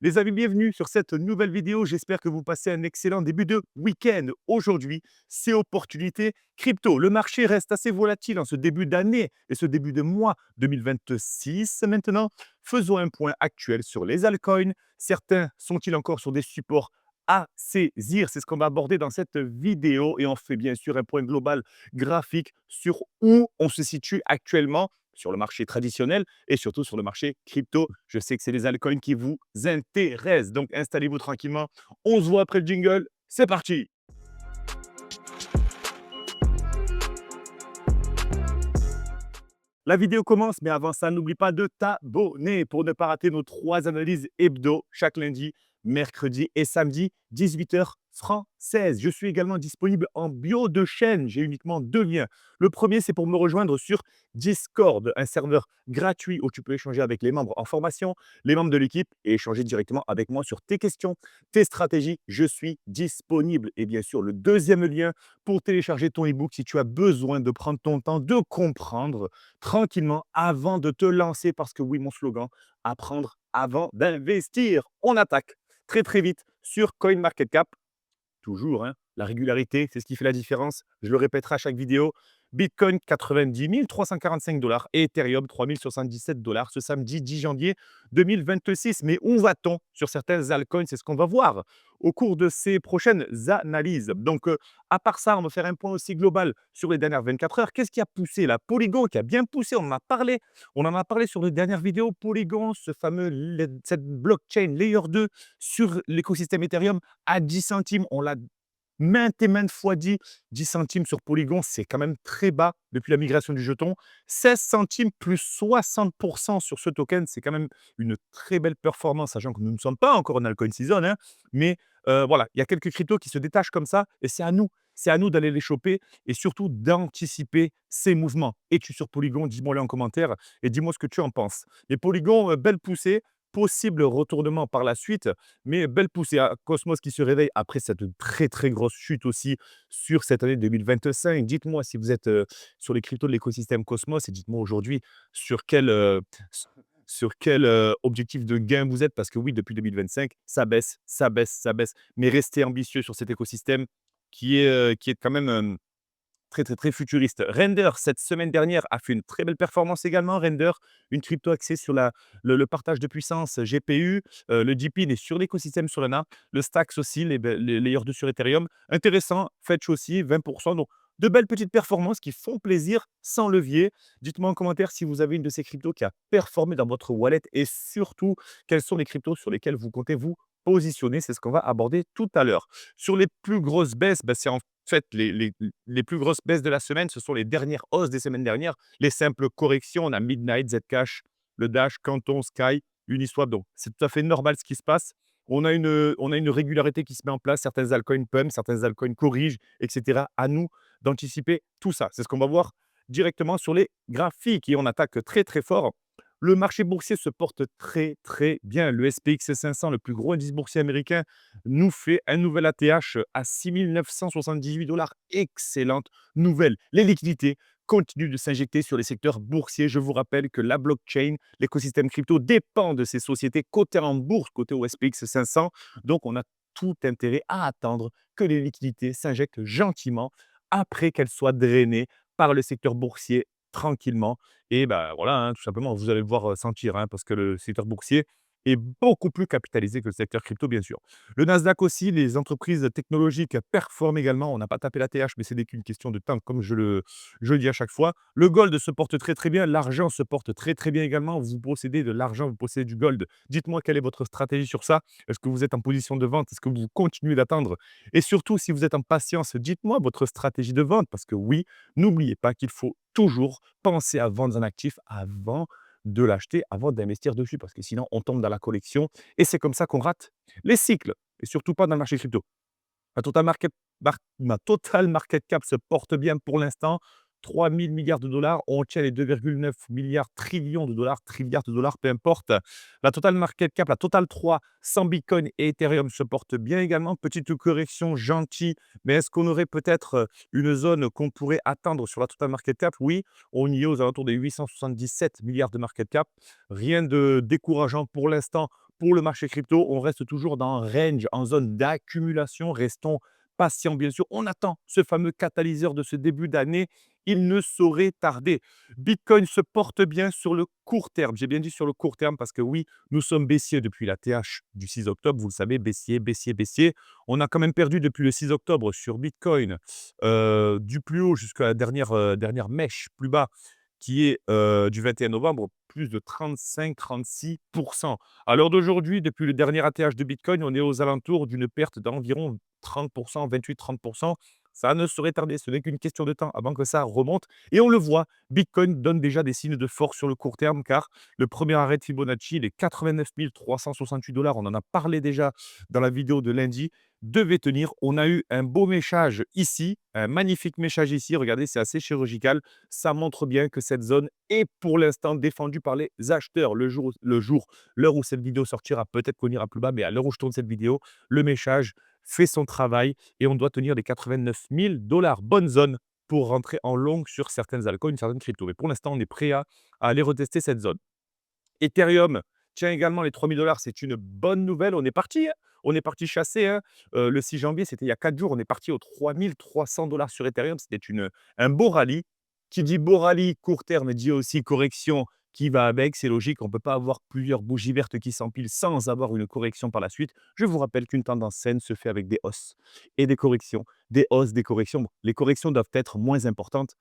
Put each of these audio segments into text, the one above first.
Les amis, bienvenue sur cette nouvelle vidéo. J'espère que vous passez un excellent début de week-end. Aujourd'hui, c'est opportunité crypto. Le marché reste assez volatile en ce début d'année et ce début de mois 2026. Maintenant, faisons un point actuel sur les altcoins. Certains sont-ils encore sur des supports à saisir? C'est ce qu'on va aborder dans cette vidéo et on fait bien sûr un point global graphique sur où on se situe actuellement sur le marché traditionnel et surtout sur le marché crypto. Je sais que c'est les altcoins qui vous intéressent. Donc, installez-vous tranquillement. On se voit après le jingle. C'est parti. La vidéo commence, mais avant ça, n'oublie pas de t'abonner pour ne pas rater nos 3 analyses hebdo chaque lundi, mercredi et samedi, 18h française. Je suis également disponible en bio de chaîne. J'ai uniquement 2 liens. Le premier, c'est pour me rejoindre sur Discord, un serveur gratuit où tu peux échanger avec les membres en formation, les membres de l'équipe et échanger directement avec moi sur tes questions, tes stratégies. Je suis disponible. Et bien sûr, le deuxième lien pour télécharger ton e-book si tu as besoin de prendre ton temps de comprendre tranquillement avant de te lancer parce que oui, mon slogan, apprendre avant d'investir. On attaque très très vite sur CoinMarketCap. Toujours, hein, la régularité, c'est ce qui fait la différence. Je le répéterai à chaque vidéo. Bitcoin 90 345 dollars et Ethereum 3077 dollars ce samedi 10 janvier 2026. Mais où va-t-on sur certains altcoins? C'est ce qu'on va voir au cours de ces prochaines analyses. Donc, à part ça, on va faire un point aussi global sur les dernières 24 heures. Qu'est-ce qui a poussé la Polygon qui a bien poussé? On en a parlé sur les dernières vidéos. Polygon, ce fameux, cette blockchain Layer 2 sur l'écosystème Ethereum à 10 centimes. On l'a maintes et maintes fois dit, 10 centimes sur Polygon, c'est quand même très bas depuis la migration du jeton. 16 centimes plus 60 sur ce token, c'est quand même une très belle performance, sachant que nous ne sommes pas encore en altcoin season, hein, mais voilà, il y a quelques cryptos qui se détachent comme ça et c'est à nous. C'est à nous d'aller les choper et surtout d'anticiper ces mouvements. Es-tu sur Polygon? Dis-moi-le en commentaire et dis-moi ce que tu en penses. Les Polygon, belle poussée, possible retournement par la suite. Mais belle poussée à Cosmos qui se réveille après cette très, très grosse chute aussi sur cette année 2025. Dites-moi si vous êtes, sur les cryptos de l'écosystème Cosmos et dites-moi aujourd'hui sur quel, objectif de gain vous êtes parce que oui, depuis 2025, ça baisse, ça baisse, ça baisse. Mais restez ambitieux sur cet écosystème qui est quand même, très, très, très futuriste. Render, cette semaine dernière, a fait une très belle performance également. Render, une crypto axée sur le partage de puissance GPU. Le DeepIn est sur l'écosystème Solana. Le Stacks aussi, les Layer 2 sur Ethereum. Intéressant. Fetch aussi, 20%. Donc, de belles petites performances qui font plaisir sans levier. Dites-moi en commentaire si vous avez une de ces cryptos qui a performé dans votre wallet et surtout, quelles sont les cryptos sur lesquelles vous comptez vous positionner. C'est ce qu'on va aborder tout à l'heure. Sur les plus grosses baisses, c'est en fait les plus grosses baisses de la semaine, ce sont les dernières hausses des semaines dernières. Les simples corrections, on a Midnight, Zcash, le Dash, Canton, Sky, Uniswap. Donc, c'est tout à fait normal ce qui se passe. On a une régularité qui se met en place. Certains altcoins pump, certains altcoins corrigent, etc. À nous d'anticiper tout ça. C'est ce qu'on va voir directement sur les graphiques et on attaque très, très fort. Le marché boursier se porte très, très bien. Le SPX 500, le plus gros indice boursier américain, nous fait un nouvel ATH à 6 978 dollars. Excellente nouvelle. Les liquidités continuent de s'injecter sur les secteurs boursiers. Je vous rappelle que la blockchain, l'écosystème crypto dépend de ces sociétés cotées en bourse, cotées au SPX 500. Donc, on a tout intérêt à attendre que les liquidités s'injectent gentiment après qu'elles soient drainées par le secteur boursier tranquillement. Et bah, voilà, hein, tout simplement, vous allez le voir, sentir, hein, parce que le secteur boursier est beaucoup plus capitalisé que le secteur crypto, bien sûr. Le Nasdaq aussi, les entreprises technologiques performent également. On n'a pas tapé la TH, mais c'est qu'une question de temps, comme je le dis à chaque fois. Le gold se porte très, très bien. L'argent se porte très, très bien également. Vous possédez de l'argent, vous possédez du gold. Dites-moi quelle est votre stratégie sur ça. Est-ce que vous êtes en position de vente? Est-ce que vous continuez d'attendre? Et surtout, si vous êtes en patience, dites-moi votre stratégie de vente, parce que oui, n'oubliez pas qu'il faut toujours penser à vendre un actif avant de l'acheter, avant d'investir dessus, parce que sinon on tombe dans la collection et c'est comme ça qu'on rate les cycles et surtout pas dans le marché crypto. Ma total market cap se porte bien pour l'instant. 3 000 milliards de dollars. On tient les 2,9 milliards trillions de dollars, trilliards de dollars, peu importe. La total market cap, la total 3, sans Bitcoin et Ethereum se porte bien également. Petite correction gentille, mais est-ce qu'on aurait peut-être une zone qu'on pourrait attendre sur la total market cap? Oui, on y est aux alentours des 877 milliards de market cap. Rien de décourageant pour l'instant pour le marché crypto, on reste toujours dans un range, en zone d'accumulation. Restons patients, bien sûr. On attend ce fameux catalyseur de ce début d'année. Il ne saurait tarder. Bitcoin se porte bien sur le court terme. J'ai bien dit sur le court terme parce que oui, nous sommes baissiers depuis la TH du 6 octobre. Vous le savez, baissier, baissier, baissier. On a quand même perdu depuis le 6 octobre sur Bitcoin, du plus haut jusqu'à la dernière mèche plus bas qui est du 21 novembre, plus de 35-36%. À l'heure d'aujourd'hui, depuis le dernier ATH de Bitcoin, on est aux alentours d'une perte d'environ 30%, 28-30%. Ça ne saurait tarder, ce n'est qu'une question de temps avant que ça remonte. Et on le voit, Bitcoin donne déjà des signes de force sur le court terme, car le premier arrêt de Fibonacci, les 89 368 dollars, on en a parlé déjà dans la vidéo de lundi, devait tenir. On a eu un beau méchage ici, un magnifique méchage ici. Regardez, c'est assez chirurgical. Ça montre bien que cette zone est pour l'instant défendue par les acheteurs. L'heure où cette vidéo sortira, peut-être qu'on ira plus bas, mais à l'heure où je tourne cette vidéo, le méchage fait son travail et on doit tenir les 89 000 dollars. Bonne zone pour rentrer en long sur certaines altcoins, certaines cryptos. Mais pour l'instant, on est prêt à aller retester cette zone. Ethereum tient également les 3 000 dollars. C'est une bonne nouvelle. On est parti, hein. On est parti chasser, hein. Le 6 janvier, c'était il y a 4 jours. On est parti aux 3 300 dollars sur Ethereum. C'était un beau rallye. Qui dit beau rallye court terme dit aussi correction qui va avec. C'est logique. On ne peut pas avoir plusieurs bougies vertes qui s'empilent sans avoir une correction par la suite. Je vous rappelle qu'une tendance saine se fait avec des hausses et des corrections. Des hausses, des corrections. Bon, les corrections doivent être moins importantes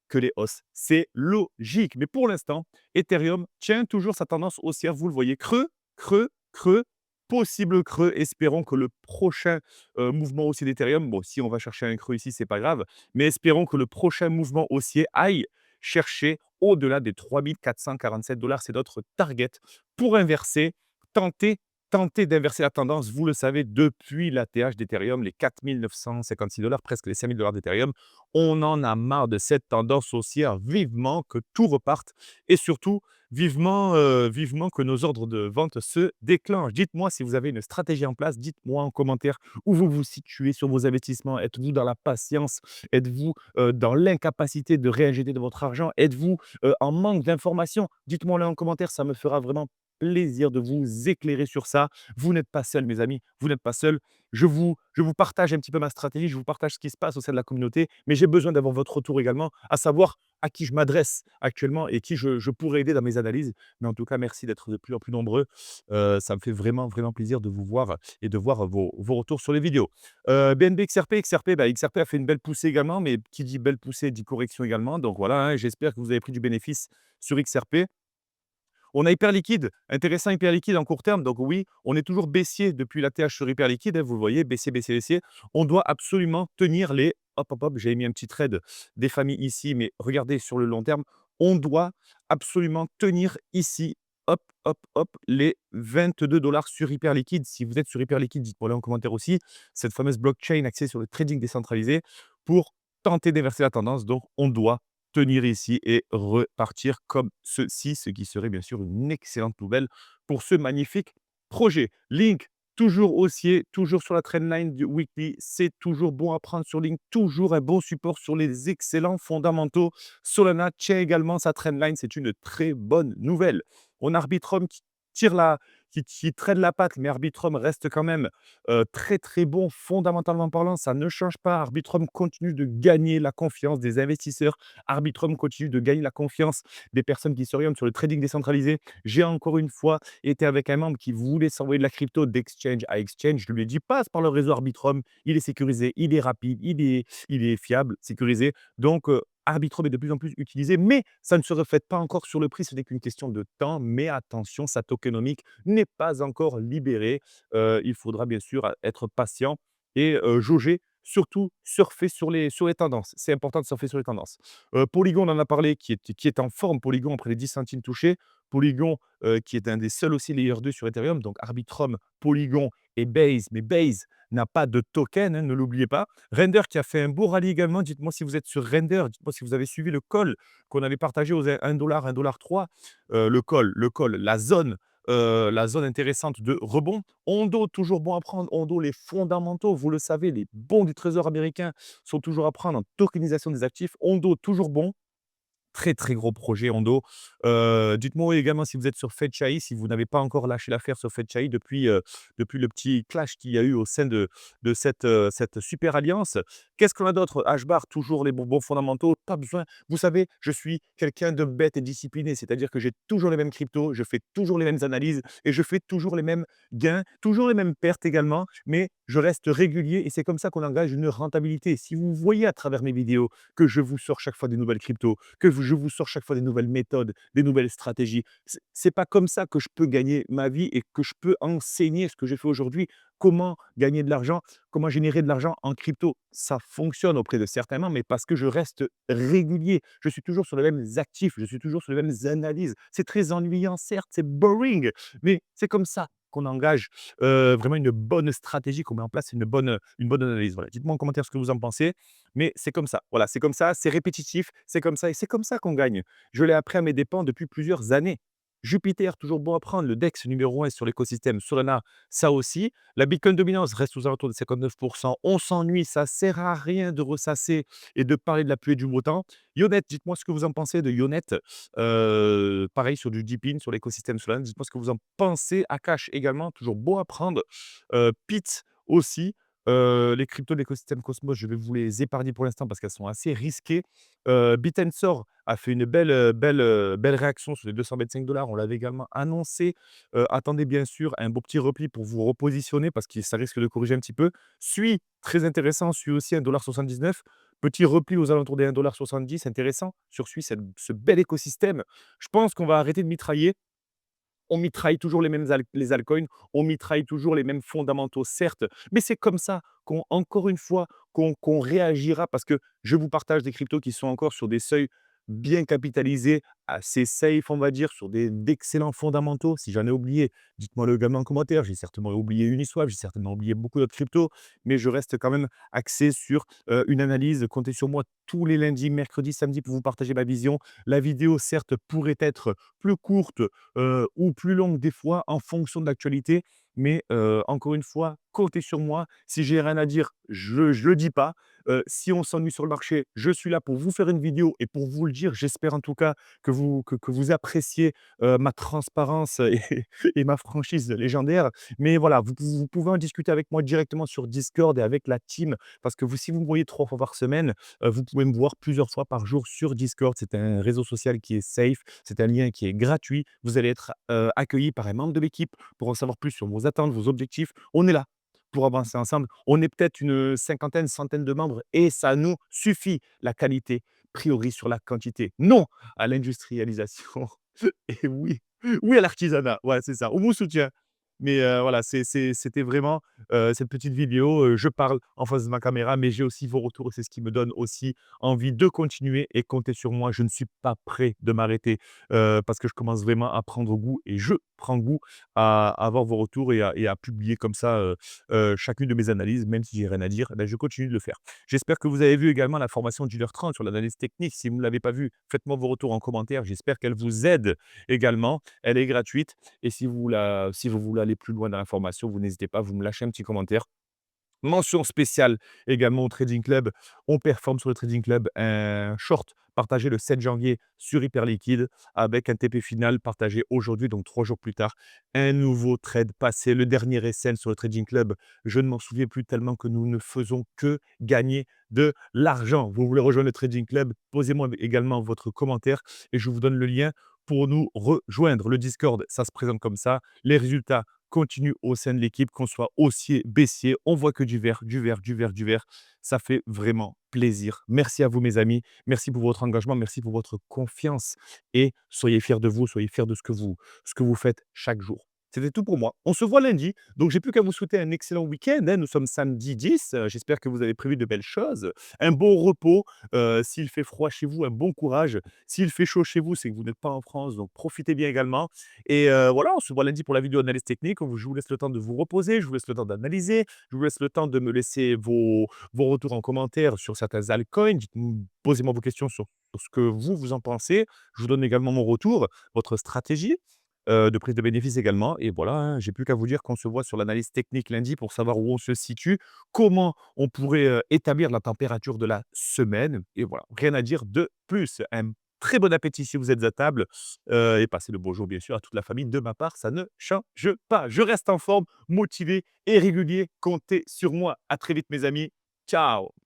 que les hausses. C'est logique. Mais pour l'instant, Ethereum tient toujours sa tendance haussière. Vous le voyez, creux, creux, creux, possible creux. Espérons que le prochain mouvement haussier d'Ethereum, bon, si on va chercher un creux ici, c'est pas grave, mais espérons que le prochain mouvement haussier aille chercher au-delà des 3 447 dollars. C'est notre target pour inverser, tenter tenter d'inverser la tendance, vous le savez, depuis l'ATH d'Ethereum, les 4 956 dollars, presque les 5 000 dollars d'Ethereum. On en a marre de cette tendance haussière. Vivement que tout reparte et surtout, vivement que nos ordres de vente se déclenchent. Dites-moi si vous avez une stratégie en place. Dites-moi en commentaire où vous vous situez sur vos investissements. Êtes-vous dans la patience? Êtes-vous dans l'incapacité de réinjecter de votre argent? Êtes-vous en manque d'informations? Dites-moi-le en commentaire. Ça me fera vraiment plaisir de vous éclairer sur ça. Vous n'êtes pas seuls, mes amis. Vous n'êtes pas seuls. Je vous partage un petit peu ma stratégie, je vous partage ce qui se passe au sein de la communauté, mais j'ai besoin d'avoir votre retour également, à savoir à qui je m'adresse actuellement et qui je pourrais aider dans mes analyses. Mais en tout cas, merci d'être de plus en plus nombreux. Ça me fait vraiment, vraiment plaisir de vous voir et de voir vos retours sur les vidéos. BNB XRP, XRP a fait une belle poussée également, mais qui dit belle poussée dit correction également. Donc voilà, hein, j'espère que vous avez pris du bénéfice sur XRP. On a Hyperliquide, intéressant Hyperliquide en court terme. Donc oui, on est toujours baissier depuis l'ATH sur Hyperliquide, hein, vous le voyez, baissier, baissier, baissier. On doit absolument tenir les hop, hop, hop, j'avais mis un petit trade des familles ici, mais regardez sur le long terme, on doit absolument tenir ici, hop, hop, hop, les 22 dollars sur Hyperliquide. Si vous êtes sur Hyperliquide, dites-moi en commentaire aussi, cette fameuse blockchain axée sur le trading décentralisé pour tenter d'inverser la tendance. Donc, on doit tenir ici et repartir comme ceci, ce qui serait bien sûr une excellente nouvelle pour ce magnifique projet. Link, toujours haussier, toujours sur la trendline du weekly, c'est toujours bon à prendre sur Link, toujours un bon support sur les excellents fondamentaux. Solana tient également sa trendline, c'est une très bonne nouvelle. On a Arbitrum qui tire la, qui traîne la patte, mais Arbitrum reste quand même très très bon fondamentalement parlant. Ça ne change pas. Arbitrum continue de gagner la confiance des investisseurs. Arbitrum continue de gagner la confiance des personnes qui s'orientent sur le trading décentralisé. J'ai encore une fois été avec un membre qui voulait s'envoyer de la crypto d'exchange à exchange. Je lui ai dit passe par le réseau Arbitrum. Il est sécurisé, il est rapide, il est fiable, sécurisé. Donc, Arbitrum est de plus en plus utilisé, mais ça ne se reflète pas encore sur le prix. Ce n'est qu'une question de temps. Mais attention, sa tokenomique n'est pas encore libérée. Il faudra bien sûr être patient et jauger, surtout surfer sur les tendances. C'est important de surfer sur les tendances. Polygon, on en a parlé, qui est en forme. Polygon, après les 10 centimes touchés. Polygon, qui est un des seuls aussi layer 2 sur Ethereum. Donc Arbitrum, Polygon et Base. Mais Base n'a pas de token, hein, ne l'oubliez pas. Render qui a fait un beau rallye également. Dites-moi si vous êtes sur Render. Dites-moi si vous avez suivi le call qu'on avait partagé aux 1 dollar, 1,3 $. Le call, la zone intéressante de rebond. Ondo, toujours bon à prendre. Ondo, les fondamentaux, vous le savez, les bons du trésor américain sont toujours à prendre en tokenisation des actifs. Ondo, toujours bon. Très, très gros projet en dos. Dites-moi également si vous êtes sur FedChai, si vous n'avez pas encore lâché l'affaire sur FedChai depuis le petit clash qu'il y a eu au sein de cette super alliance. Qu'est-ce qu'on a d'autre? HBAR, toujours les bons fondamentaux, pas besoin. Vous savez, je suis quelqu'un de bête et discipliné, c'est-à-dire que j'ai toujours les mêmes cryptos, je fais toujours les mêmes analyses et je fais toujours les mêmes gains, toujours les mêmes pertes également, mais je reste régulier et c'est comme ça qu'on engage une rentabilité. Si vous voyez à travers mes vidéos que je vous sors chaque fois des nouvelles cryptos, je vous sors chaque fois des nouvelles méthodes, des nouvelles stratégies. C'est pas comme ça que je peux gagner ma vie et que je peux enseigner ce que je fais aujourd'hui. Comment gagner de l'argent, comment générer de l'argent en crypto. Ça fonctionne auprès de certains membres, mais parce que je reste régulier. Je suis toujours sur les mêmes actifs, je suis toujours sur les mêmes analyses. C'est très ennuyant, certes, c'est boring, mais c'est comme ça qu'on engage vraiment une bonne stratégie, qu'on met en place une bonne analyse. Voilà. Dites-moi en commentaire ce que vous en pensez. Mais c'est comme ça. Voilà, c'est comme ça, c'est répétitif, c'est comme ça et c'est comme ça qu'on gagne. Je l'ai appris à mes dépens depuis plusieurs années. Jupiter, toujours bon à prendre. Le DEX numéro 1 sur l'écosystème. Solana, ça aussi. La Bitcoin dominance reste aux alentours de 59%. On s'ennuie, ça sert à rien de ressasser et de parler de la pluie et du beau temps. Yonet, dites-moi ce que vous en pensez de Yonet. Pareil sur du Deepin, sur l'écosystème Solana. Dites-moi ce que vous en pensez. Akash également, toujours bon à prendre. Pit aussi. Les cryptos de l'écosystème Cosmos, je vais vous les épargner pour l'instant parce qu'elles sont assez risquées. Bitensor a fait une belle réaction sur les 225 $. On l'avait également annoncé. Attendez bien sûr un beau petit repli pour vous repositionner parce que ça risque de corriger un petit peu. Sui, très intéressant, Sui aussi 1,79 $. Petit repli aux alentours des 1,70 $, intéressant sur Sui, ce bel écosystème. Je pense qu'on va arrêter de mitrailler. On mitraille toujours les altcoins, on mitraille toujours les mêmes fondamentaux, certes, mais c'est comme ça encore une fois, qu'on réagira parce que je vous partage des cryptos qui sont encore sur des seuils bien capitalisés, assez safe, on va dire, sur d'excellents fondamentaux. Si j'en ai oublié, dites-moi-le également en commentaire. J'ai certainement oublié Uniswap, j'ai certainement oublié beaucoup d'autres cryptos, mais je reste quand même axé sur une analyse. Comptez sur moi tous les lundis, mercredis, samedis pour vous partager ma vision. La vidéo, certes, pourrait être plus courte, ou plus longue des fois en fonction de l'actualité. Mais encore une fois, comptez sur moi. Si j'ai rien à dire, je ne le dis pas. Si on s'ennuie sur le marché, je suis là pour vous faire une vidéo et pour vous le dire. J'espère en tout cas que vous appréciez ma transparence et ma franchise légendaire. Mais voilà, vous pouvez en discuter avec moi directement sur Discord et avec la team parce que si vous me voyez 3 fois par semaine, vous pouvez me voir plusieurs fois par jour sur Discord. C'est un réseau social qui est safe, c'est un lien qui est gratuit. Vous allez être accueillis par un membre de l'équipe pour en savoir plus sur vos attentes, vos objectifs. On est là pour avancer ensemble. On est peut-être une cinquantaine, centaine de membres et ça nous suffit. La qualité priorise sur la quantité. Non à l'industrialisation et oui, oui à l'artisanat. Ouais, c'est ça. On vous soutient. Mais voilà, c'était vraiment cette petite vidéo. Je parle en face de ma caméra, mais j'ai aussi vos retours et c'est ce qui me donne aussi envie de continuer et compter sur moi. Je ne suis pas prêt de m'arrêter parce que je commence vraiment à prendre goût et je prends goût à avoir vos retours et à publier comme ça chacune de mes analyses, même si j'ai rien à dire, eh ben, je continue de le faire. J'espère que vous avez vu également la formation d'1h30 sur l'analyse technique. Si vous ne l'avez pas vue, faites-moi vos retours en commentaire. J'espère qu'elle vous aide également. Elle est gratuite et si vous voulez aller plus loin dans l'information, vous n'hésitez pas, vous me lâchez un petit commentaire. Mention spéciale également au Trading Club. On performe sur le Trading Club un short partagé le 7 janvier sur Hyperliquide avec un TP final partagé aujourd'hui, donc 3 jours plus tard. Un nouveau trade passé, le dernier SN sur le Trading Club. Je ne m'en souviens plus tellement que nous ne faisons que gagner de l'argent. Vous voulez rejoindre le Trading Club? Posez-moi également votre commentaire et je vous donne le lien pour nous rejoindre. Le Discord, ça se présente comme ça. Les résultats continue au sein de l'équipe, qu'on soit haussier, baissier, on voit que du vert, du vert, du vert, du vert. Ça fait vraiment plaisir. Merci à vous, mes amis. Merci pour votre engagement, merci pour votre confiance et soyez fiers de vous, soyez fiers de ce que vous faites chaque jour. C'était tout pour moi. On se voit lundi. Donc, j'ai plus qu'à vous souhaiter un excellent week-end, hein. Nous sommes samedi 10. J'espère que vous avez prévu de belles choses. Un bon repos. S'il fait froid chez vous, un bon courage. S'il fait chaud chez vous, c'est que vous n'êtes pas en France. Donc, profitez bien également. Et voilà, on se voit lundi pour la vidéo analyse technique. Je vous laisse le temps de vous reposer, je vous laisse le temps d'analyser, je vous laisse le temps de me laisser vos retours en commentaire sur certains altcoins. Posez-moi vos questions sur ce que vous en pensez. Je vous donne également mon retour, votre stratégie de prise de bénéfice également. Et voilà, hein, j'ai plus qu'à vous dire qu'on se voit sur l'analyse technique lundi pour savoir où on se situe, comment on pourrait établir la température de la semaine. Et voilà, rien à dire de plus. Un Très bon appétit si vous êtes à table, et passez le bonjour bien sûr à toute la famille. De ma part, ça ne change pas. Je reste en forme, motivé et régulier. Comptez sur moi. À très vite mes amis. Ciao.